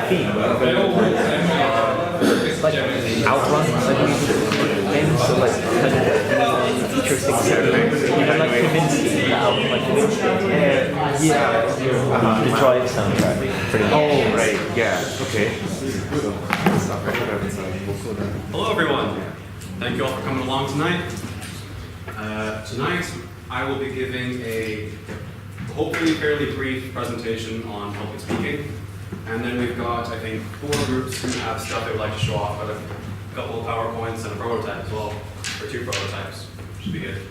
theme. Like Outrun, like we games, so like kind of interesting characters. Even like Kavinsky, the Drive soundtrack. Pretty much. Oh, right, yeah, okay. Hello everyone. Thank you all for coming along tonight. Tonight I will be giving a hopefully fairly brief presentation on public speaking. And then we've got, I think, 4 groups who have stuff they would like to show off, with a couple of PowerPoints and a prototype as well, or 2 prototypes. Should be good.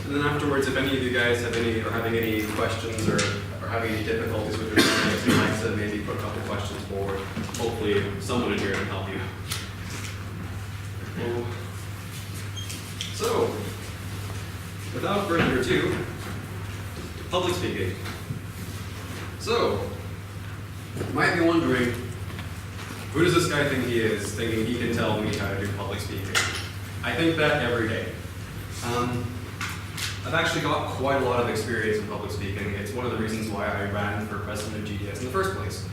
And then afterwards, if any of you guys have having any questions or having any difficulties with your slides, you'd like to maybe put a couple questions forward. Hopefully someone in here can help you. So, without further ado, public speaking. So, you might be wondering, who does this guy think he is, thinking he can tell me how to do public speaking? I think that every day. I've actually got quite a lot of experience in public speaking. It's one of the reasons why I ran for president of GDS in the first place.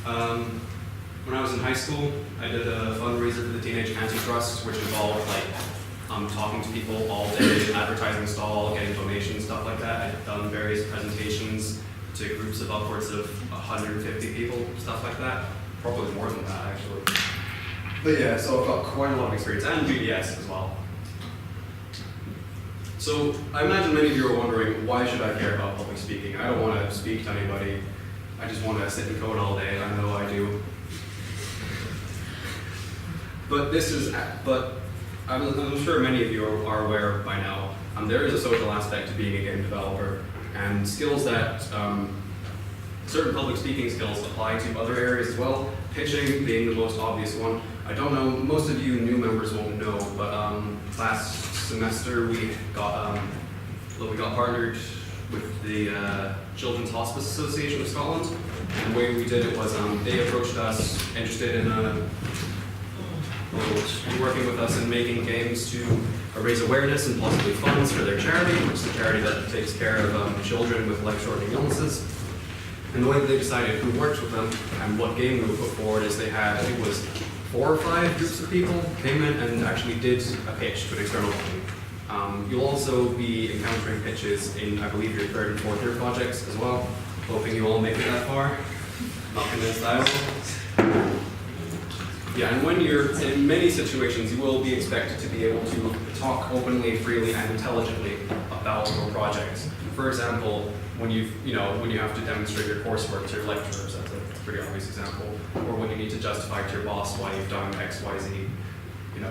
When I was in high school, I did a fundraiser for the Teenage Cancer Trust, which involved talking to people all day, advertising a stall, getting donations, stuff like that. I've done various presentations to groups of upwards of 150 people, stuff like that. Probably more than that, actually. But yeah, so I've got quite a lot of experience, and GDS as well. So I imagine many of you are wondering, why should I care about public speaking? I don't want to speak to anybody. I just want to sit and code all day. I know I do. But I'm sure many of you are aware by now, there is a social aspect to being a game developer, and skills that, certain public speaking skills apply to other areas as well, pitching being the most obvious one. I don't know, most of you new members won't know, but last semester we got partnered with the Children's Hospice Association of Scotland, and the way we did it was they approached us interested in working with us in making games to raise awareness and possibly funds for their charity, which is a charity that takes care of children with life-shortening illnesses. And the way that they decided who worked with them and what game we would put forward is they had, I think it was 4 or 5 groups of people came in and actually did a pitch to an external company. You'll also be encountering pitches in, I believe, your 3rd and 4th year projects as well. Hoping you all make it that far. Not convinced I will. Yeah, and when you're in many situations, you will be expected to be able to talk openly, freely, and intelligently about your projects. For example, when you have to demonstrate your coursework to your lecturers, that's a pretty obvious example, or when you need to justify to your boss why you've done X, Y, Z,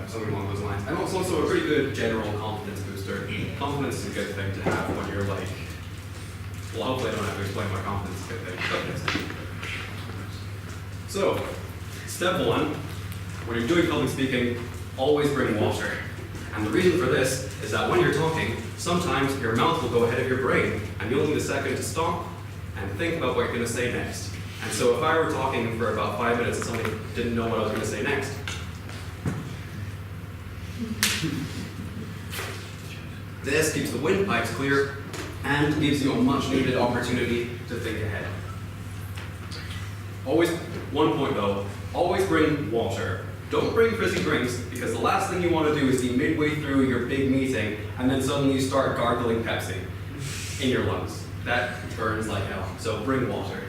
something along those lines. And it's also a pretty good general confidence booster. Confidence is a good thing to have when you're well, hopefully I don't have to explain why confidence is a good thing. So, step 1. When you're doing public speaking, always bring water. And the reason for this is that when you're talking, sometimes your mouth will go ahead of your brain, and you'll need a second to stop and think about what you're going to say next. And so if I were talking for about 5 minutes and somebody didn't know what I was going to say next, this keeps the windpipes clear and gives you a much needed opportunity to think ahead. Always, one point though, always bring water. Don't bring fizzy drinks, because the last thing you want to do is be midway through your big meeting and then suddenly you start gargling Pepsi in your lungs. That burns like hell, so bring water.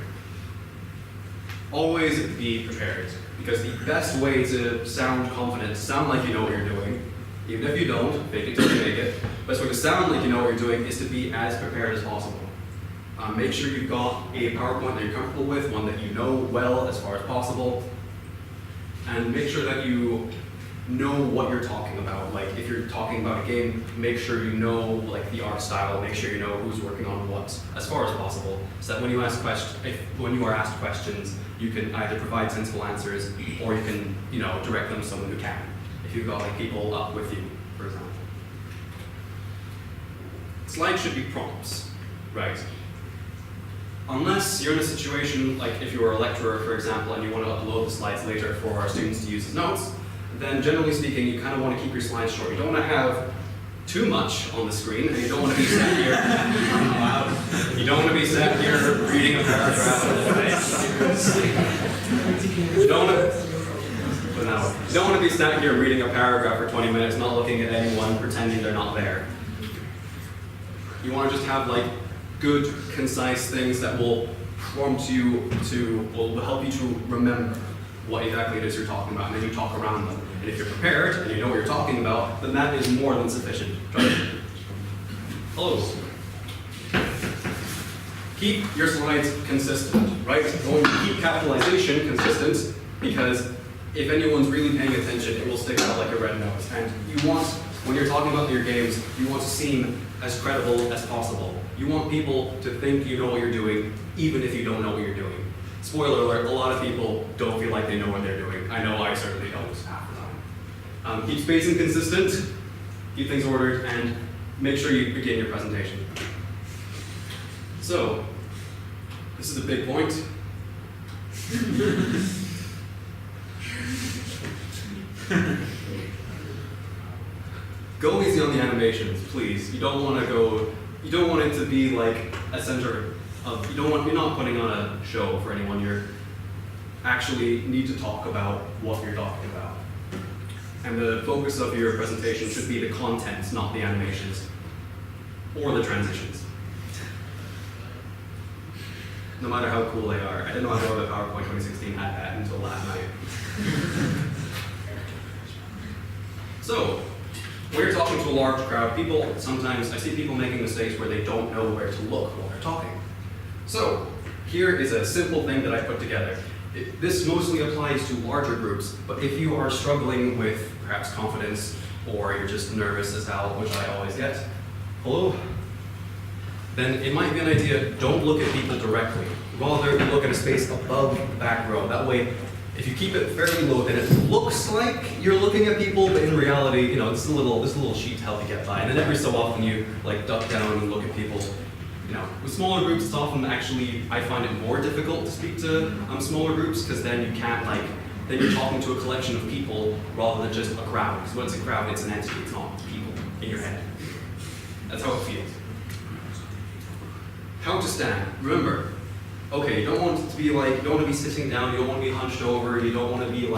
Always be prepared, because the best way to sound confident, sound like you know what you're doing, even if you don't, fake it till you make it, best way to sound like you know what you're doing is to be as prepared as possible. Make sure you've got a PowerPoint that you're comfortable with, one that you know well as far as possible, and make sure that you know what you're talking about. Like if you're talking about a game, make sure you know the art style, make sure you know who's working on what as far as possible, so that when you are asked questions, you can either provide sensible answers or you can direct them to someone who can. If you've got people up with you, for example. Slides should be prompts, right? Unless you're in a situation, like if you're a lecturer, for example, and you want to upload the slides later for our students to use as notes, then generally speaking, you kind of want to keep your slides short. You don't want to have too much on the screen, and you don't want to be sat here, you don't want to be sat here reading a paragraph all day. You don't want to be sat here reading a paragraph for 20 minutes, not looking at anyone, pretending they're not there. You want to just have like good, concise things that will prompt you will help you to remember what exactly it is you're talking about, and then you talk around them. And if you're prepared and you know what you're talking about, then that is more than sufficient. Hello. Keep your slides consistent, right? Going to keep capitalization consistent, because if anyone's really paying attention, it will stick out like a red nose. And you want, when you're talking about your games, you want to seem as credible as possible. You want people to think you know what you're doing, even if you don't know what you're doing. Spoiler alert, a lot of people don't feel like they know what they're doing. I know I certainly don't half the time. Keep spacing consistent, keep things ordered, and make sure you begin your presentation. So, this is a big point. Go easy on the animations, please. You don't want it to be like a center of, you're not putting on a show for anyone. You actually need to talk about what you're talking about. And the focus of your presentation should be the content, not the animations or the transitions. No matter how cool they are. I didn't know that PowerPoint 2016 had that until last night. So, when you're talking to a large crowd, sometimes I see people making mistakes where they don't know where to look while they're talking. So, here is a simple thing that I put together. This mostly applies to larger groups, but if you are struggling with perhaps confidence, or you're just nervous as hell, which I always get, hello? Then it might be an idea, don't look at people directly. Rather, look at a space above the back row. That way, if you keep it fairly low, then it looks like you're looking at people, but in reality, this is a little sheet to help you get by. And then every so often you like duck down and look at people. With smaller groups, it's often actually, I find it more difficult to speak to smaller groups, because then you can't then you're talking to a collection of people rather than just a crowd. Because when it's a crowd, it's an entity, it's not people in your head. That's how it feels. How to stand. Remember, okay, you don't want it to be you don't want to be sitting down, you don't want to be hunched over, you don't want to be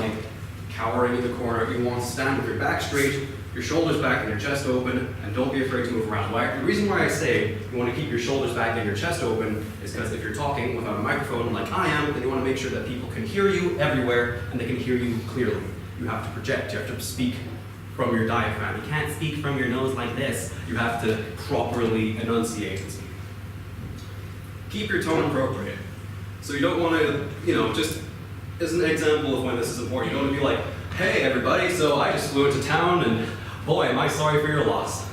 cowering in the corner. You want to stand with your back straight, your shoulders back and your chest open, and don't be afraid to move around. The reason why I say you want to keep your shoulders back and your chest open is because if you're talking without a microphone like I am, then you want to make sure that people can hear you everywhere and they can hear you clearly. You have to project, you have to speak from your diaphragm. You can't speak from your nose like this. You have to properly enunciate and speak. Keep your tone appropriate. So you don't want to, just as an example of when this is important, you don't want to be like, hey everybody, so I just flew into town and boy, am I sorry for your loss.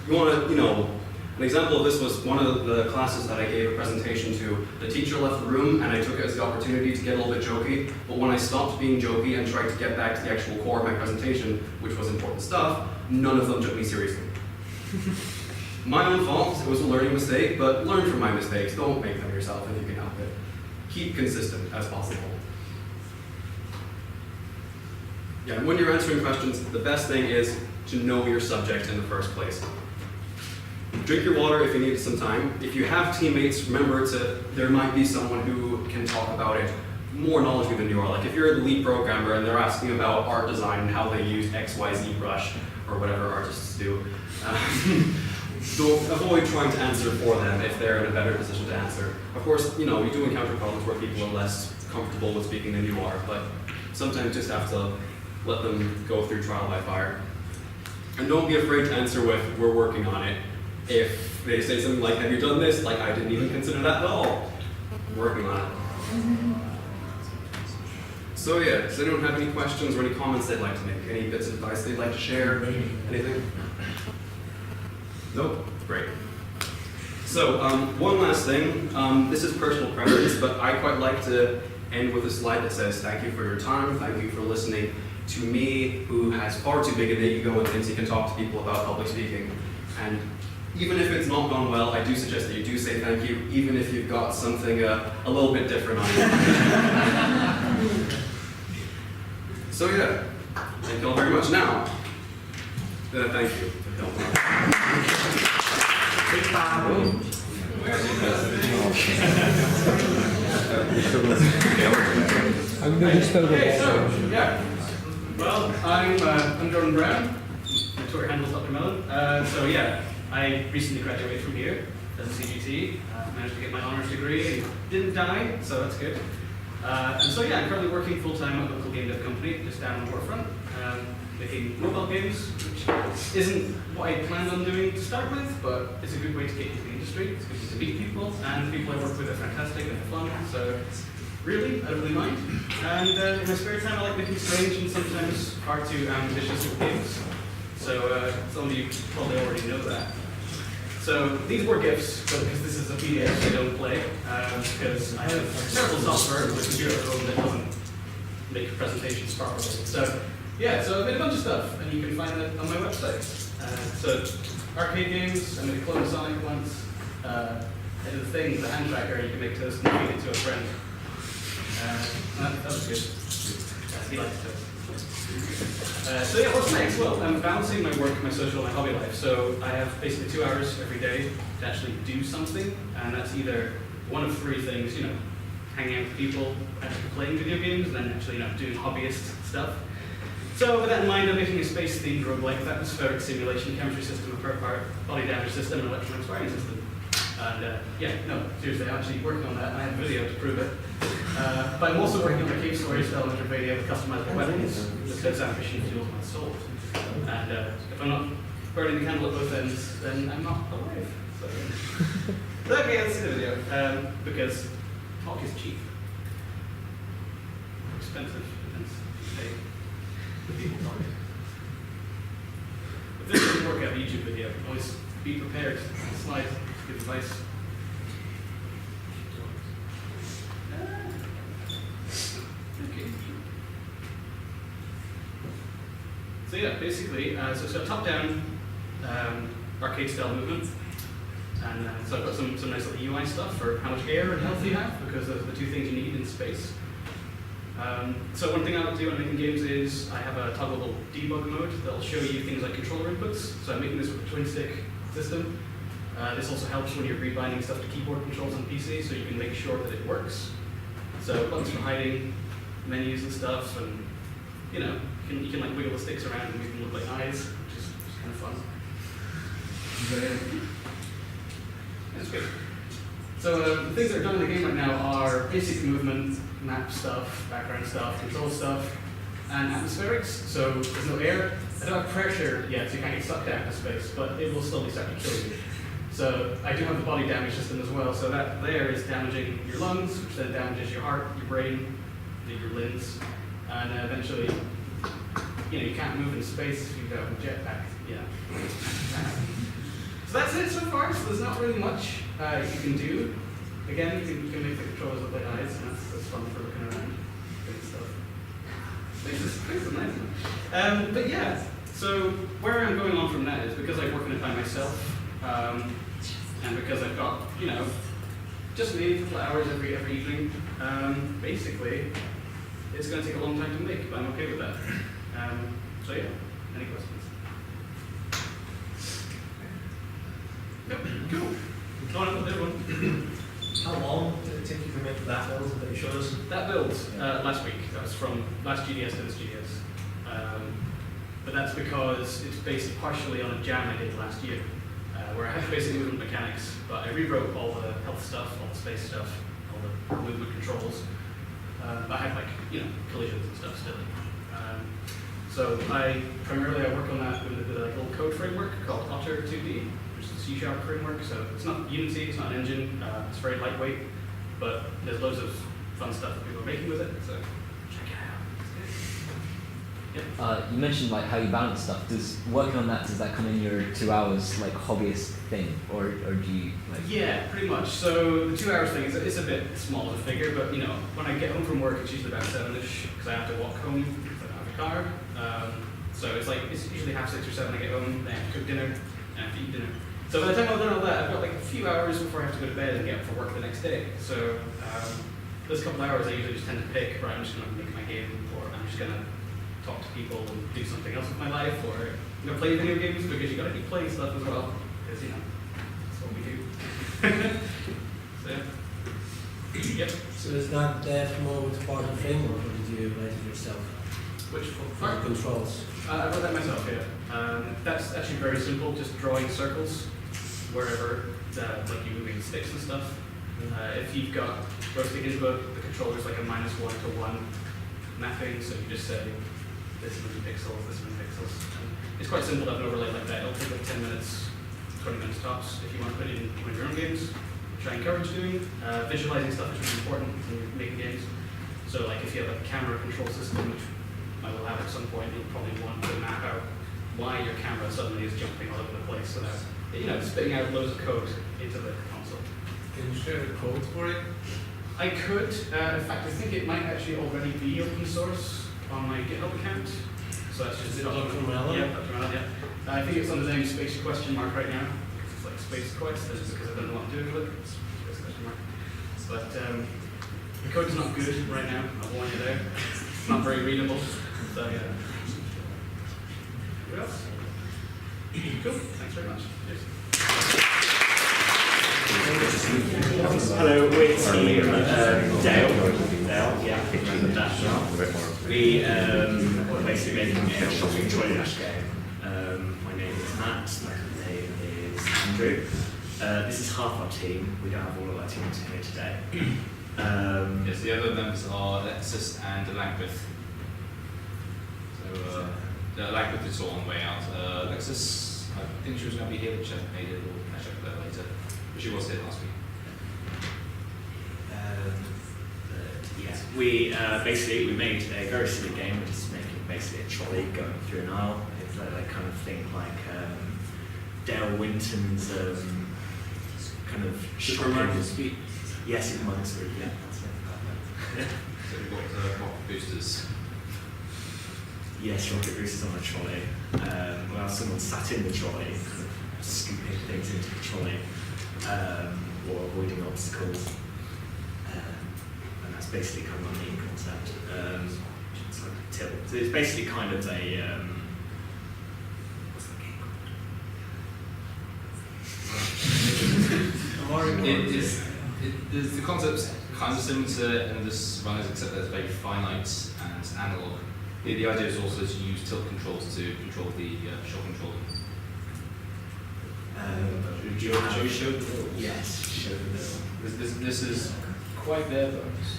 You want to, an example of this was one of the classes that I gave a presentation to. The teacher left the room and I took it as the opportunity to get a little bit jokey, but when I stopped being jokey and tried to get back to the actual core of my presentation, which was important stuff, none of them took me seriously. My own fault, it was a learning mistake, but learn from my mistakes. Don't make them yourself if you can help it. Keep consistent as possible. Yeah, and when you're answering questions, the best thing is to know your subject in the first place. Drink your water if you need some time. If you have teammates, remember there might be someone who can talk about it more knowledgeable than you are. Like if you're the lead programmer and they're asking about art design and how they use XYZ brush, or whatever artists do, avoid trying to answer for them if they're in a better position to answer. Of course, you do encounter problems where people are less comfortable with speaking than you are, but sometimes you just have to let them go through trial by fire. And don't be afraid to answer with, we're working on it. If they say something like, have you done this? Like, I didn't even consider that at all. I'm working on it. So yeah, does anyone have any questions or any comments they'd like to make? Any bits of advice they'd like to share? Anything? Nope? Great. So, one last thing. This is personal preference, but I quite like to end with a slide that says, thank you for your time, thank you for listening to me, who has far too big an ego and thinks he can talk to people about public speaking. And even if it's not gone well, I do suggest that you do say thank you, even if you've got something a little bit different on you. So yeah, thank you all very much. Now, thank you. Big Okay, so, yeah. Well, I'm Jordan Brown. My Twitter handle is Dr. Mellon. So yeah, I recently graduated from here as a CGT. Managed to get my honors degree and didn't die, so that's good. And so yeah, I'm currently working full-time at a local game dev company just down on the waterfront, making mobile games, which isn't what I planned on doing to start with, but it's a good way to get into the industry. It's good to meet people, and the people I work with are fantastic and have fun, so really, I don't really mind. And in my spare time, I like making strange and sometimes far too ambitious little games. So some of you probably already know that. So these were GIFs, but because this is a PDF, I don't play, because I have terrible software with a computer at home that doesn't make presentations properly. So yeah, so I made a bunch of stuff, and you can find it on my website. So arcade games, I made a clone Sonic once. I did the thing, the hand tracker, you can make toast and feed it to a friend. That was good. He likes toast. So yeah, what's next? Well, I'm balancing my work, my social, and my hobby life. So I have basically 2 hours every day to actually do something, and that's either one of 3 things, you know, hanging out with people, actually playing video games, and then actually, you know, doing hobbyist stuff. So with that in mind, I'm making a space-themed roguelike with atmospheric simulation, chemistry system, a per part, body damage system, and electronic sparring system. And yeah, no, seriously, I'm actually working on that, and I have a video to prove it. But I'm also working on a cave story style Metroidvania with customizable weapons, because ambition fuels my soul. And if I'm not burning the candle at both ends, then I'm not alive. So okay, let's see the video. Because talk is cheap. Expensive, depends if you pay the people talking. If this doesn't work out a YouTube video, always be prepared. Slide, good advice. Okay. So yeah, basically, so it's got a top-down arcade style movement, and so I've got some nice little UI stuff for how much air and health you have, because those are the 2 things you need in space. So one thing I like to do when making games is I have a toggleable debug mode that'll show you things like controller inputs. So I'm making this with a twin stick system. This also helps when you're rebinding stuff to keyboard controls on PC, so you can make sure that it works. So buttons for hiding, menus and stuff, and you know, you can like wiggle the sticks around and make them look like eyes, which is kind of fun. That's good. So the things that are done in the game right now are basic movement, map stuff, background stuff, control stuff, and atmospherics. So there's no air. I don't have pressure yet, so you can't get sucked out into space, but it will slowly start to kill you. So I do have the body damage system as well. So that there is damaging your lungs, which then damages your heart, your brain, your limbs, and eventually, you know, you can't move in space if you don't have a jetpack. Yeah. So that's it so far. So there's not really much you can do. Again, you can make the controllers look like eyes, and that's fun for looking around. Good stuff. Space is nice. But yeah, so where I'm going on from that is because I work in it by myself, and because I've got, you know, just maybe a couple of hours every evening, basically, it's going to take a long time to make, but I'm okay with that. So yeah, any questions? Yep, cool. Go on, another one. How long did it take you to make that build that you showed us? That build, last week. That was from last GDS to this GDS. But that's because it's based partially on a jam I did last year, where I had basic movement mechanics, but I rewrote all the health stuff, all the space stuff, all the movement controls. I had like, you know, collisions and stuff still. So I work on that with a little code framework called Otter 2D, which is a C# framework. So it's not Unity, it's not an engine, it's very lightweight, but there's loads of fun stuff that people are making with it. So check it out. It's good. Yeah. You mentioned like how you balance stuff. Does working on that, does that come in your 2 hours like hobbyist thing, or do you like? Yeah, pretty much. So the 2 hours thing is a bit small to figure, but you know, when I get home from work, it's usually about 7ish because I have to walk home because I don't have a car. So it's usually 6:30 or 7 I get home, then I have to cook dinner, and I have to eat dinner. So by the time I've done all that, I've got like a few hours before I have to go to bed and get up for work the next day. So those couple of hours I usually just tend to pick, right, I'm just going to make my game, or I'm just going to talk to people and do something else with my life, or I'm going to play video games because you got to keep playing stuff as well, because you know, that's what we do. So yeah. Yep. So is that dev mode part of the framework, or did you write it yourself? Which For part? the controls. I wrote that myself, yeah. That's actually very simple, just drawing circles wherever like you're moving sticks and stuff. If you've got rotating input, the controller's like a -1 to 1 mapping, so you just say this many pixels, this many pixels. And it's quite simple to have an overlay like that. It'll take like 10 minutes, 20 minutes tops if you want to put it in one of your own games, which I encourage doing. Visualizing stuff is really important when you're making games. So like if you have like a camera control system, which I will have at some point, you'll probably want to map out why your camera suddenly is jumping all over the place so that, spitting out loads of code into the console. Can you share the code for it? I could, in fact, I think it might actually already be open source on my GitHub account. So that's just Is it Dr. Mello? Yeah, Dr. Mello, yeah. I think it's on the name space question mark right now, because it's like space quest, because I don't know what I'm doing with it. It's space question mark. But the code's not good right now, I'll warn you there. It's not very readable. So yeah. What else? Cool, thanks very much. Cheers. Hello, we're team Dale. Yeah. We basically making a shopping toy dash game. My name is Matt, my name is Andrew. This is half our team. We don't have all of our teams here today. Yes, the other members are Alexis and Langford. So Langford is all on the way out. Alexis, I think she was going to be here, but she hasn't made it. We'll catch up with her later. But she was here last week. Yeah, we basically made a very silly game. We're just making basically a trolley going through an aisle. It's like kind of thing like Dale Winton's kind of Supermarket speed. Yes, Supermarket Speed. Yeah, that's it. So we've got rocket boosters. Yes, rocket boosters on a trolley. Well, someone sat in the trolley, kind of scooping things into the trolley, or avoiding obstacles. And that's basically kind of my main concept. It's like a tilt. So it's basically kind of a what's the game called? The concept's kind of similar to Endless Runners, except that it's very finite and analog. The idea is also to use tilt controls to control the shot controller. Should we show the rules? Yes, show the middle. This is quite bare bones.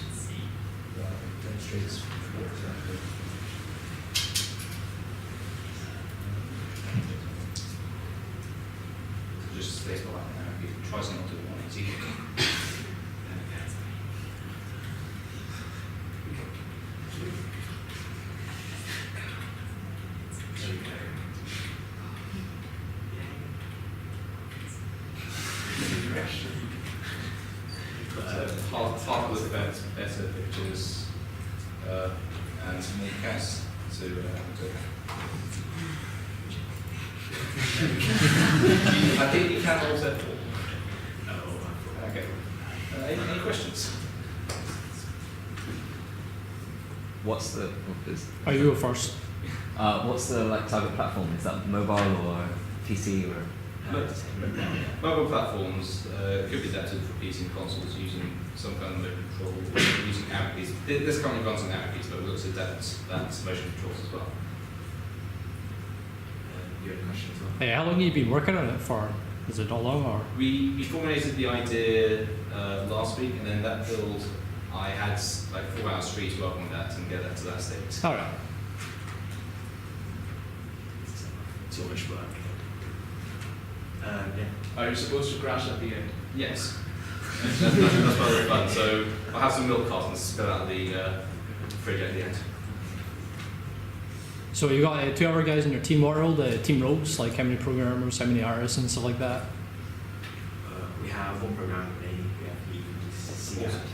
Demonstrates exactly. So just space bar now. If you try to not do 180. Half of the better pictures and more cash to I think you can also fall. Okay. Any questions? What's the Oh, you go first. what's the target platform? Is that mobile or PC or? Mobile platforms could be adapted for PC and consoles using some kind of motion control, using Abertay. This currently runs on Abertay, but we'll also adapt that to motion controls as well. You had a question as well? Hey, how long have you been working on it for? Is it not long or? We formulated the idea last week, and then that build, I had like 4 hours free to work on that and get that to that state. All right. Too much work. Yeah. Are you supposed to crash at the end? Yes. That's part of the fun. So I'll have some milk cartons spill out of the fridge at the end. So you got 2 other guys in your team world, team roles, like how many programmers, how many artists and stuff like that? We have one programmer, we have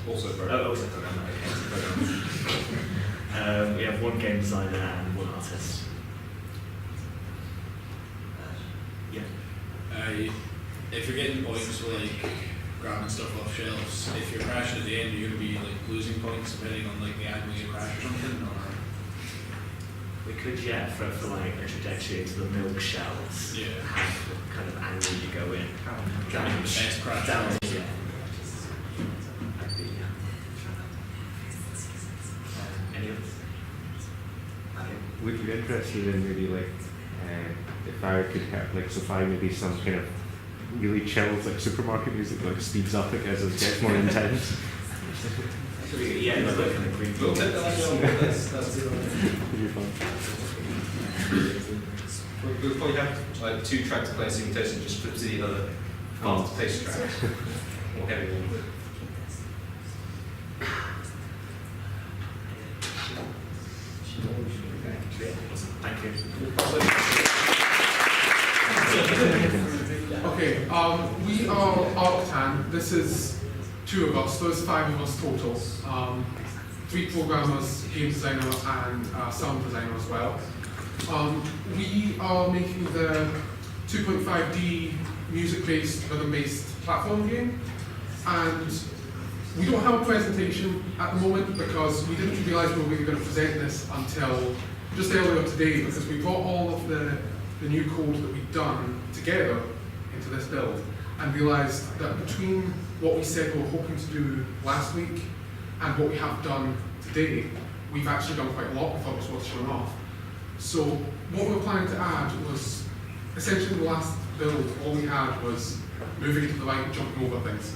Also Oh, very also programmer, okay, so programmers. We have one game designer and one artist. Yeah. If you're getting points for like grabbing stuff off shelves, if you're crashing at the end, you're gonna be like losing points depending on like the angle you crash or something, or We could, yeah, for like a trajectory into the milk shelves. Yeah. Have the kind of angle you go in. best crash. Down, yeah. That'd be, yeah. would you be interested in maybe like if I could help like supply maybe some kind of really chilled like supermarket music that like speeds up it as it gets more intense? Yeah, it's like kind of green. We'll take that on board. That's Would be fun. We'll probably have like 2 tracks playing simultaneously, just flip to the other fast paced track. Or heavy one. Thank you. Okay, we are Arctan. This is 2 of us, there's 5 of us total. 3 programmers, game designer, and sound designer as well. We are making the 2.5D music-based, rhythm-based platform game, and we don't have a presentation at the moment because we didn't realise we were really going to present this until just earlier today, because we brought all of the new code that we'd done together into this build and realised that between what we said we were hoping to do last week and what we have done today, we've actually done quite a lot. We thought it was worth showing off. So what we were planning to add was essentially the last build, all we had was moving to the right and jumping over things.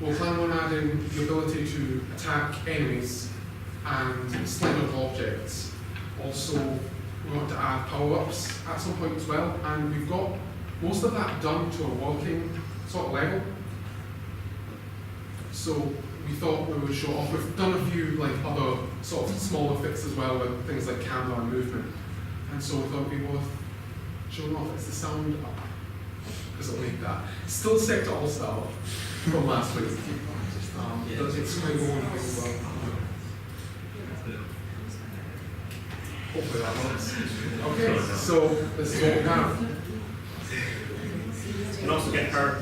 We'll plan on adding the ability to attack enemies and slide over objects. Also, we want to add power-ups at some point as well, and we've got most of that done to a working sort of level. So we thought we would show off. We've done a few like other sort of smaller fixes as well with things like camera and movement, and so we thought it'd be worth showing off. It's the sound up, because it'll make that. Still Sector All-Star from last week. But it's kind of going really well. Hopefully that works. Okay, so this is what we have. You can also get hurt.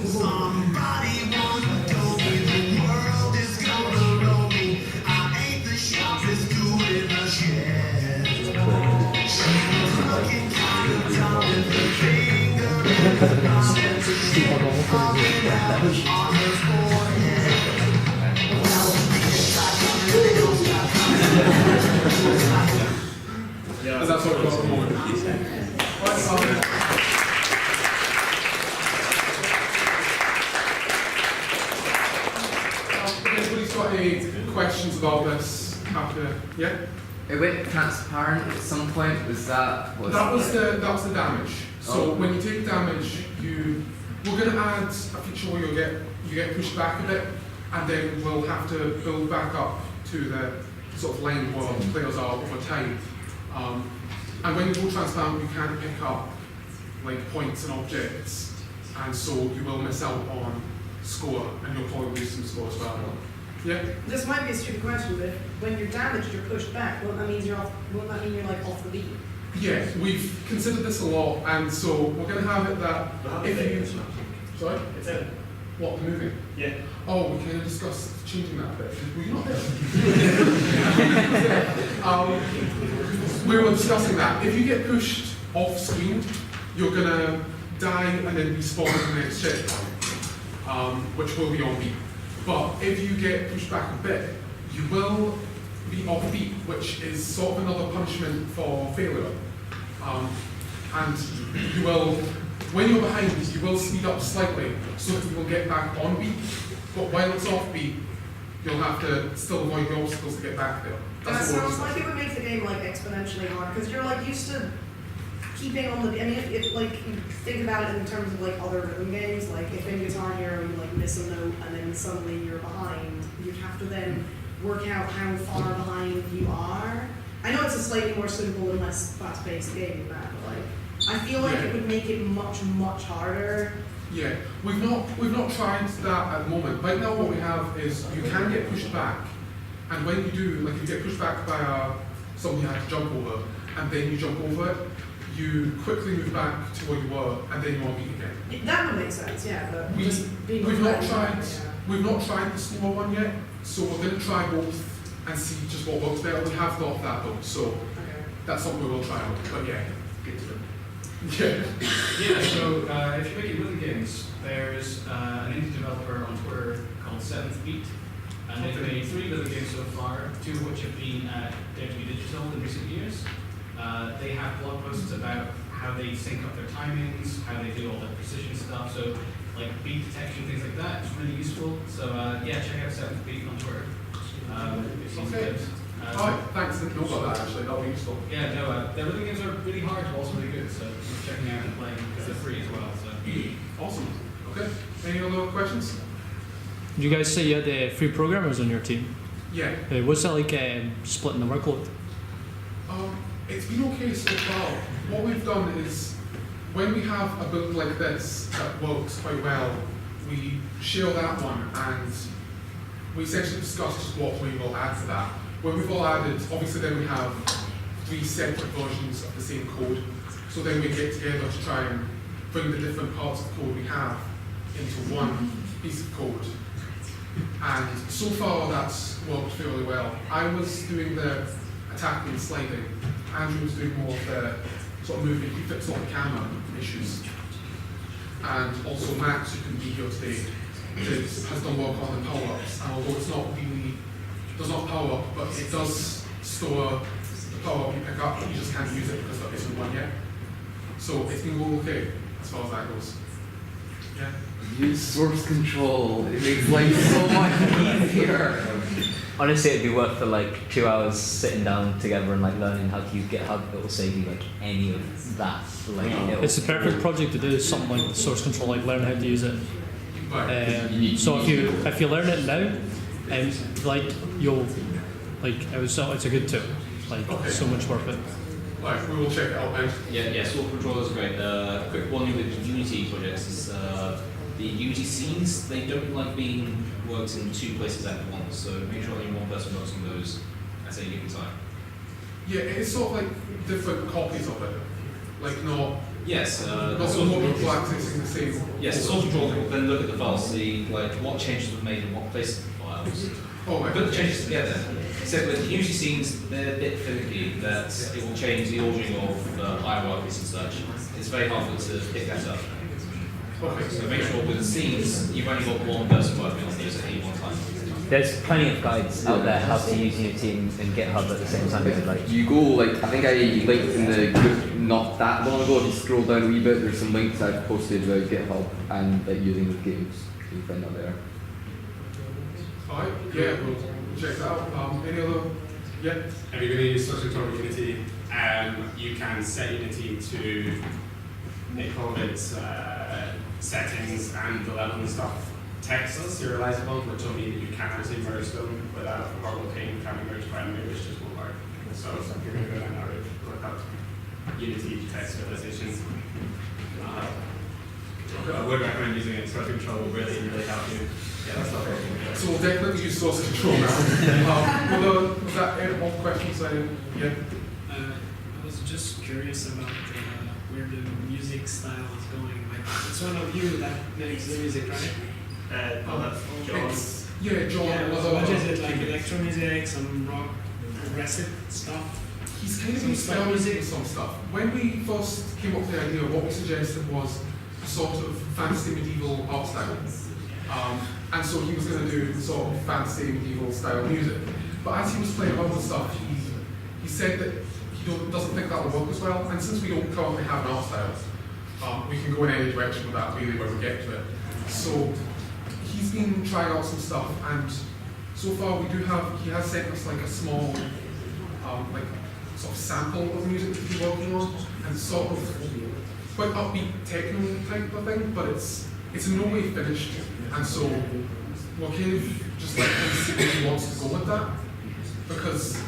Somebody once told me the world is gonna roll me. I ain't the sharpest tool in the shed. She was looking kind of dumb with her finger in the thumb and the tip of the relish on her forehead. Well, it's like they don't stop coming. Yeah, that's what we're going for. Anybody's got any questions about this after? Yeah? It went transparent at some point. That was the damage. So when you take damage, we're going to add a feature where you get pushed back a bit, and then we'll have to build back up to the sort of line where players are over time. And when you go transparent, you can't pick up like points and objects, and so you will miss out on score, and you'll probably lose some score as well. Yeah. This might be a stupid question, but when you're damaged, you're pushed back. Won't that mean you're like off the beat? Yeah, we've considered this a lot, and so we're going to have it that if you. Sorry? It's in. What, the movie? Yeah. Oh, we can discuss changing that bit. Were you not there? We were discussing that. If you get pushed off screen, you're going to die and then respawn in the next checkpoint, which will be on beat. But if you get pushed back a bit, you will be off beat, which is sort of another punishment for failure. And you will, when you're behind, you will speed up slightly so that you will get back on beat. But while it's off beat, you'll have to still avoid the obstacles to get back there. That sounds like it would make the game like exponentially hard, because you're like used to keeping on the. I mean, if like you think about it in terms of like other rhythm games, like if in Guitar Hero you like miss a note and then suddenly you're behind, you have to then work out how far behind you are. I know it's a slightly more simple and less fast-paced game than that, but like I feel like it would make it much harder. Yeah, we've not tried that at the moment. Right now, what we have is you can get pushed back, and when you do, like if you get pushed back by something you had to jump over, and then you jump over it, you quickly move back to where you were, and then you're on beat again. That would make sense, yeah. But We've not tried the slower one yet, so we're going to try both and see just what works better. We have thought of that though, so that's something we will try out. But yeah, get to it. Yeah. Yeah, so if you're making rhythm games, there's an indie developer on Twitter called 7th Beat, And they've made 3 little games so far, 2 of which have been Dare to be Digital in recent years. They have blog posts about how they sync up their timings, how they do all their precision stuff, so like beat detection, things like that. It's really useful. So yeah, check out 7th Beat on Twitter. Okay. Alright, thanks. I didn't know about that actually. That'll be useful. Yeah, no, their rhythm games are really hard, but also really good. So keep checking out and playing because they're free as well. So Awesome. Okay. Any other questions? Did you guys say you had 3 programmers on your team? Yeah. What's that like splitting the workload? It's been okay so far. What we've done is, when we have a build like this that works quite well, we share that one and we essentially discuss just what we will add to that. When we've all added, obviously then we have 3 separate versions of the same code. So then we get together to try and bring the different parts of code we have into one piece of code. And so far that's worked fairly well. I was doing the attacking and sliding. Andrew was doing more of the sort of moving, he fixed all the camera issues. And also Max, who couldn't be here today, has done work on the power-ups. And although it's not really, does not power up, but it does store the power-up you pick up, but you just can't use it because there isn't one yet. So it's been going okay, as far as that goes. Yeah. Use source control. It makes life so much easier. Honestly, it'd be worth the like 2 hours sitting down together and like learning how to use GitHub. It will save you like any of that. Like, It's the perfect project to do something like source control, like learn how to use it. So if you learn it now, and like you'll like it's a good tool. Like so much worth it. Right, we will check it out then. Yeah, source control is great. Quick warning with Unity projects is the Unity scenes, they don't like being worked in 2 places at once, so make sure only one person works on those at any given time. Yeah, it's sort of like different copies of it. Like not. Yes, not multiple accessing the same. Yes, source control will then look at the files, see like what changes were made in what places of the files. Oh, right. Put the changes together. Except with Unity scenes, they're a bit finicky that it will change the ordering of hierarchies and such. It's very hard to pick that up. Okay. So make sure with the scenes, you've only got one person working on these at any one time. There's plenty of guides out there how to use Unity and GitHub at the same time. Like You go like, I think I linked in the group not that long ago, if you scroll down a wee bit, there's some links I've posted about GitHub and like using the games. So you can find that there. Alright, yeah, we'll check that out. Any other? Yeah? If you're going to use source control with Unity, you can set Unity to make all of its settings and the level and stuff text serializable, which will mean that you can actually merge them without horrible pain trying to merge primary, which just won't work. So if you're going to go down that route, look up Unity text serialization. I would recommend using it. Source control will really, really help you. Yeah, that's not very good. So we'll definitely use source control now. Was that any more questions? Yeah? I was just curious about where the music style is going. Like, it's one of you that makes the music, right? That's John. Yeah, John. Yeah, so what is it, like electro music, some rock, progressive stuff? He's kind of Some experimenting with some stuff. When we first came up with the idea, what we suggested was a sort of fantasy medieval art style. And so he was going to do sort of fantasy medieval style music. But as he was playing around with stuff, he said that he doesn't think that will work as well. And since we don't currently have an art style, we can go in any direction with that really when we get to it. So he's been trying out some stuff, and so far he has sent us like a small like sort of sample of music that he's working on, and sort of quite upbeat techno type of thing, but it's in no way finished, and so we're kind of just like see where he wants to go with that, because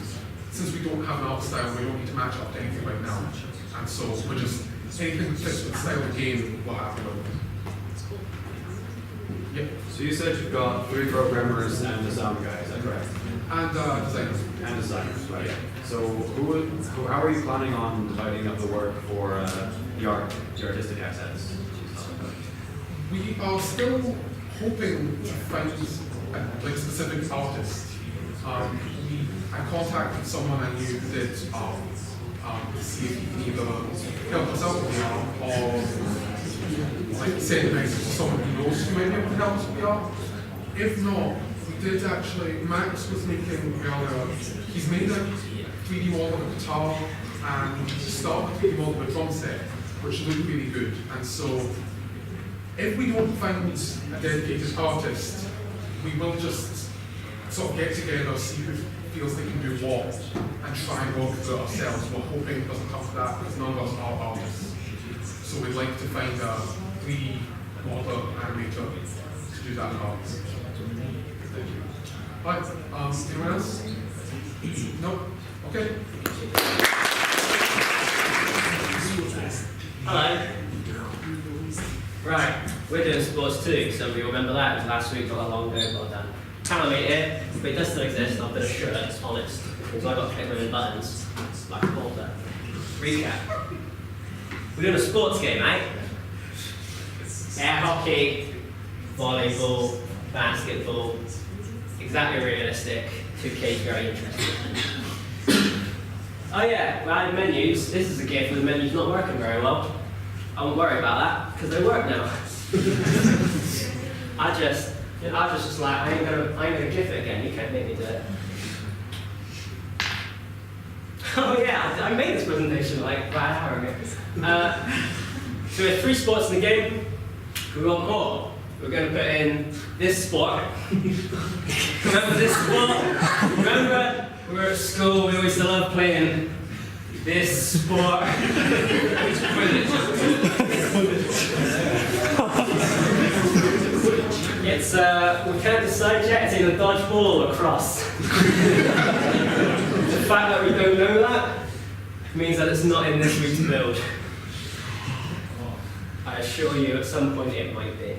since we don't have an art style, we don't need to match up to anything right now, and so we're just anything that fits with the style of the game, we're happy with. Yep. So you said you've got 3 programmers and a sound guy, is that correct? And designers. And designers, right. Yeah. So how are you planning on dividing up the work for the artistic assets? We are still hoping to find like specific artists. I contacted someone I knew who did to see if he can either help us out with the art or like send a message to someone who knows who might be able to help us with the art. If not, we did actually, Max was making, he's made a 3D model of a guitar and started a 3D model of a drum set, which looked really good. And so, if we don't find a dedicated artist, we will just sort of get together, see who feels they can do what, and try and work through it ourselves. We're hoping it doesn't come to that because none of us are artists. So we'd like to find a 3D modeler animator to do that art. Thank you. Right, anyone else? No? Okay. Hello. Right, we're doing sports too, so we remember that. It was last week, not that long ago, well done. Channel made it, but it does still exist. I've got a shirt, it's honest. Because I got to click my own buttons, like a porter. Recap. We're doing a sports game, right? Air hockey, volleyball, basketball. Exactly realistic. 2K is very interesting. Oh yeah, well, I had menus. This is a gift where the menu's not working very well. I won't worry about that, because they work now. I just like, I ain't gonna GIF it again, you can't make me do it. Oh yeah, I made this presentation like about an hour ago. So we have 3 sports in the game. We want more. We're going to put in this sport. Remember this sport? Remember, we were at school, we always loved playing this sport. It's, we can't decide yet, it's either dodgeball or lacrosse. The fact that we don't know that means that it's not in this week's build. I assure you at some point it might be.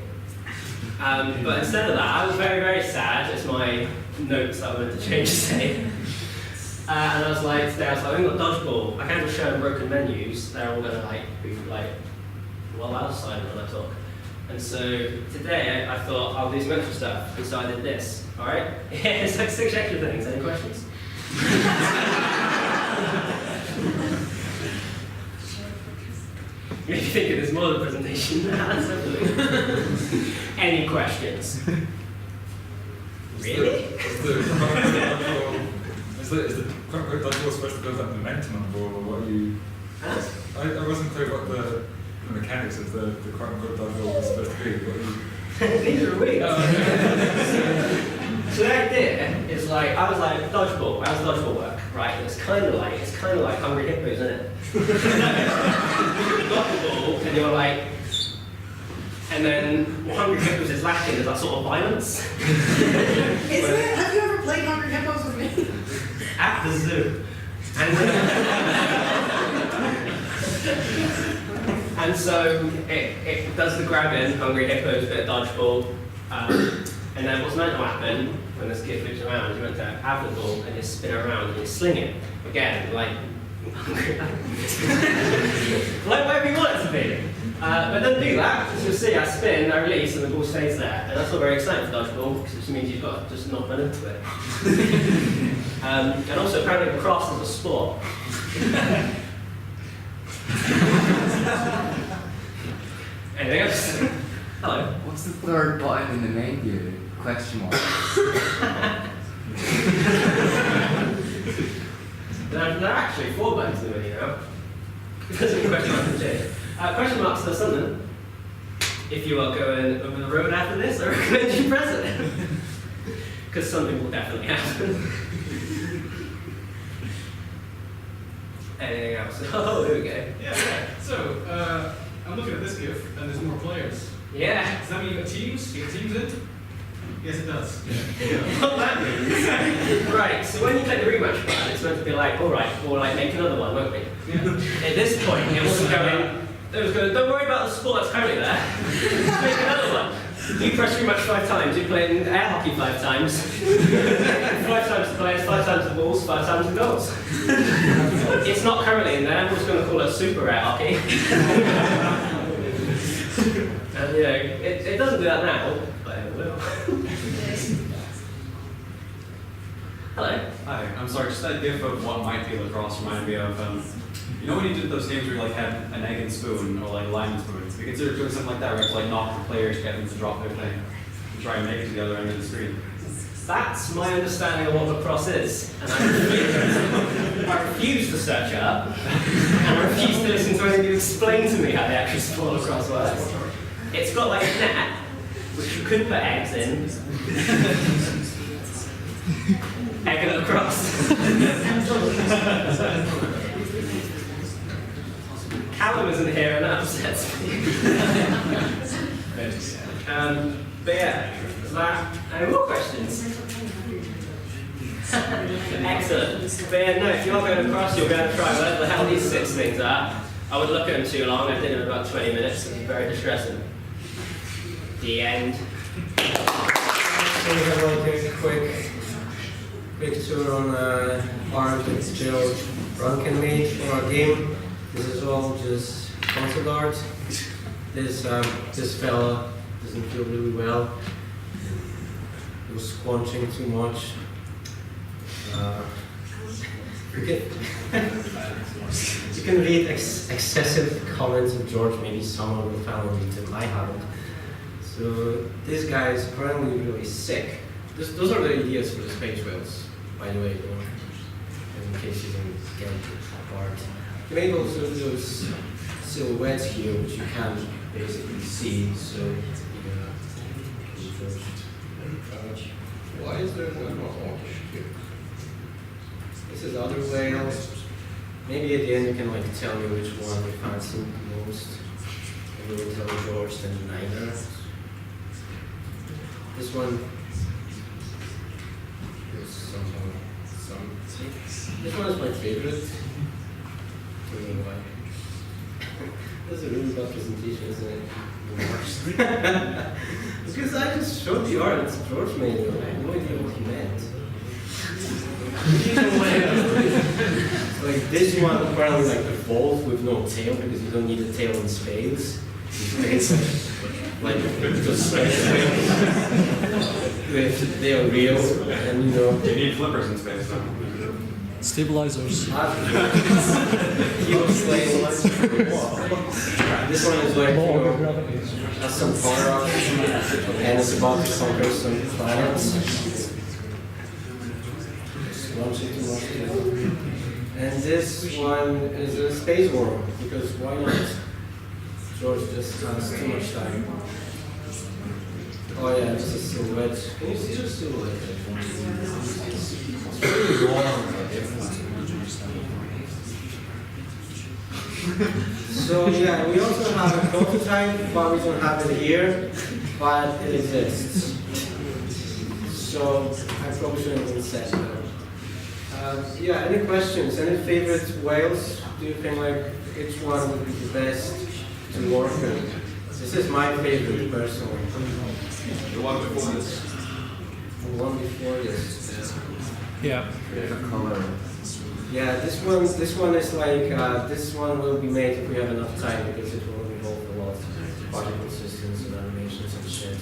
But instead of that, I was very, very sad. It's my notes that I wanted to change today. And I was like, today I was like, we've got dodgeball. I can't just show them broken menus. They're all going to like be like, well, outside when I talk. And so today I thought I'll do some extra stuff. And so I did this. All right? Yeah, it's like 6 extra things. Any questions? You're thinking there's more to the presentation. Any questions? Really? Is the dodgeball supposed to build up momentum, or what are you? I wasn't clear what the mechanics of the quote-unquote dodgeball was supposed to be. What are you? Neither are we. So the idea is like, I was like, dodgeball, how does dodgeball work? Right, it's kind of like Hungry Hippos, isn't it? You got the ball, and you're like, and then what Hungry Hippos is lacking is that sort of violence. Isn't it? Have you ever played Hungry Hippos with me? At the zoo. And so it does the grabbing, Hungry Hippos, bit of dodgeball, and then what's meant to happen when this kid flips around is you're meant to have the ball and you spin it around and you sling it. Again, like whatever you want it to be. But don't do that, as you'll see, I spin, I release, and the ball stays there. And that's not very exciting for dodgeball, because it just means you've got to just not run into it. And also, apparently, lacrosse is a sport. Anything else? Hello. What's the 3rd button in the menu? Question mark. There are actually 4 buttons in the menu now. Because of question marks and J. Question marks does something. If you are going over the road after this, I recommend you press it. Because something will definitely happen. Anything else? Oh, here we go. Yeah. So, I'm looking at this GIF, and there's more players. Yeah. Does that mean you got teams? You got teams in? Yes, it does. What that means? Right, so when you click the rematch button, it's meant to be like, alright, we'll like make another one, won't we? Yeah. At this point, it wasn't going, it was going, don't worry about the sport that's currently there. Let's make another one. You press rematch 5 times, you play in air hockey 5 times. 5 times the players, 5 times the balls, 5 times the goals. It's not currently in there, we're just going to call it super air hockey. And you know, it doesn't do that now, but it will. Hello. Hi, I'm sorry, just that gif of what might be lacrosse reminded me of, you know when you did those games where you like had an egg and spoon, or like a lime and spoon, we consider doing something like that where you have to like knock the players, get them to drop their thing, and try and make it to the other end of the screen. That's my understanding of what lacrosse is. And I refuse to search it up. And I refuse to listen to anyone explain to me how the actual sport lacrosse works. It's got like a net, which you could put eggs in. Egg and lacrosse. Callum isn't here and that upsets me. But yeah, any more questions? Excellent. But yeah, no, if you're going across, you'll be able to try whatever the hell these 6 things are. I wouldn't look at them too long. I did it in about 20 minutes. It was very distressing. The end. So we have like a quick tour on art that George Rankin made for our game. This is all just concept art. This fella doesn't feel really well. He was squanching too much. You can read excessive comments of George. Maybe someone will finally read them. I haven't. So this guy is apparently really sick. Those are the ideas for the space whales, by the way, in case you didn't get it apart. You made also those silhouettes here, which you can basically see. So, why is there one more orchid here? This is other whales. Maybe at the end you can like tell me which one you fancy the most. And you will tell George then neither. This one is somehow This one is my favorite. I don't know why. That's a really bad presentation, isn't it? The worst. Because I just showed the art, it's George made it. I have no idea what he meant. Like this one apparently like evolved with no tail because you don't need a tail in spades. Like just if they are real and you know you need flippers in space though. Stabilizers. This one is like, you know, has some power up and it's about to conquer some planets. And this one is a space worm, because why not? George just has too much time. Oh yeah, this is silhouette. Can you see the silhouette? It's really warm. So yeah, we also have a prototype, but we don't have it here, but it exists. So I probably shouldn't have said that. Yeah, any questions? Any favorite whales? Do you think like which one would be the best to work with? This is my favorite personally. The one before this. The one before this. Yeah. Color. Yeah, this one is like this one will be made if we have enough time because it will involve a lot of particle systems and animations and shit.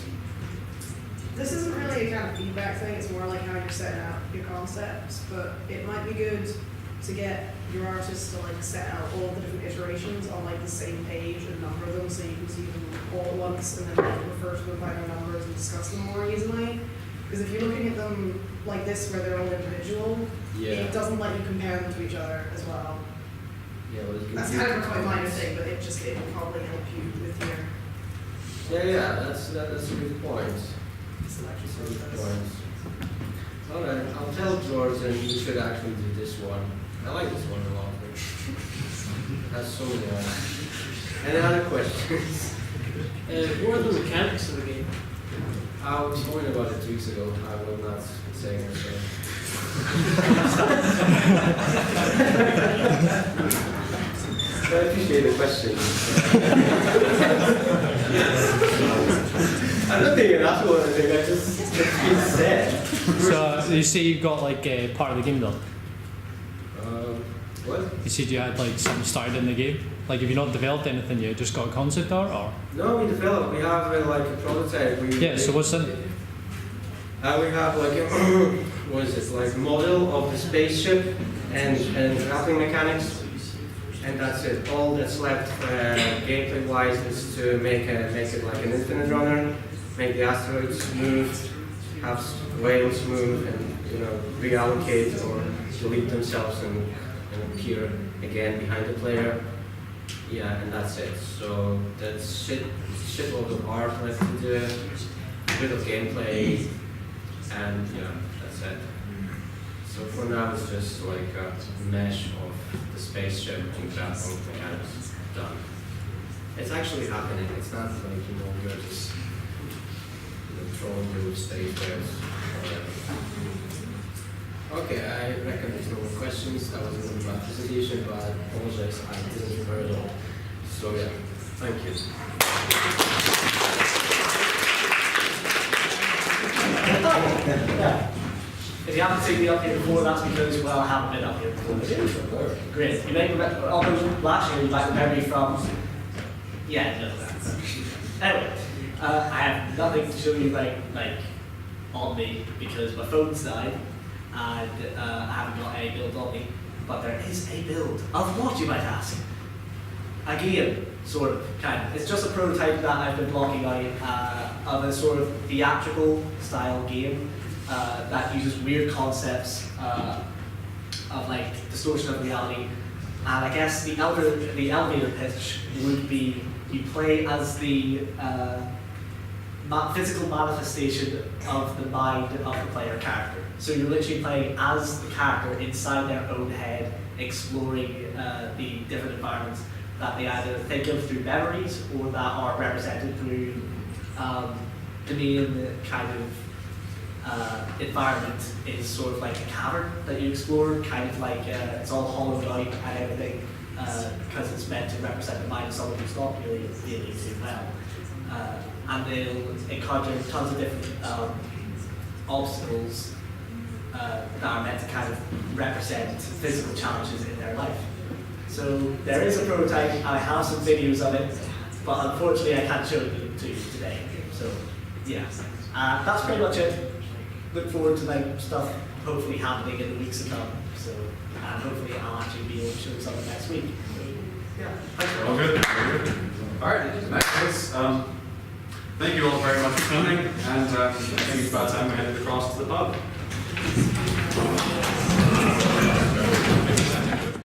This isn't really a kind of feedback thing, it's more like how you're setting out your concepts, but it might be good to get your artists to like set out all the different iterations on like the same page and number them so you can see them all at once and then like refer to them by their numbers and discuss them more easily. Because if you're looking at them like this where they're all individual, it doesn't let you compare them to each other as well. Yeah, well, that's kind of a quite minor thing, but it will probably help you with your... Yeah, that's a good point. Alright, I'll tell George and you should actually do this one. I like this one a lot. It has so many eyes. Any other questions? What are the mechanics of the game? I was talking about it 2 weeks ago. I will not say it. I appreciate the question. I'm not being an asshole or anything, I just it's been said. So you say you got like part of the game done? What? You said you had like something started in the game? Like have you not developed anything yet, just got a concept art or? No, we developed, we have like a prototype. So what's in it? We have like a, what is it, like model of the spaceship and grappling mechanics. And that's it. All that's left gameplay-wise is to make it like an infinite runner, make the asteroids move, have whales move and reallocate or delete themselves and appear again behind the player. Yeah, and that's it. So that's shitload of art left to do, a bit of gameplay, and yeah, that's it. So for now it's just like a mesh of the spaceship and grapple mechanics done. It's actually happening. It's not like you're just throwing your stage there. Okay, I reckon there's no more questions. That was a little bad presentation, but I apologize, I didn't remember it all. So yeah, thank you. Yeah. If you haven't seen me up here before, that's because, well, I haven't been up here before. Great. You may remember, although last year you might remember me from, yeah, no, that's anyway, I have nothing to show you like on me because my phone's died and I haven't got a build on me. But there is a build of what, you might ask? A game, sort of, kind of. It's just a prototype that I've been blocking out of a sort of theatrical style game that uses weird concepts of like distortion of reality. And I guess the elevator pitch would be you play as the physical manifestation of the mind of the player character. So you're literally playing as the character inside their own head, exploring the different environments that they either think of through memories or that are represented through the main kind of environment is sort of like a cavern that you explore, kind of like it's all hollowed out and everything because it's meant to represent the mind of someone who's not really dealing too well. And they'll encounter tons of different obstacles that are meant to kind of represent physical challenges in their life. So there is a prototype, I have some videos of it, but unfortunately I can't show them to you today. So yeah, that's pretty much it. Look forward to like stuff hopefully happening in the weeks to come. So and hopefully I'll actually be able to show something next week. So, yeah, thanks very All much. good. All right, nice. Thank you all very much for coming, and I think it's about time we headed across to the pub.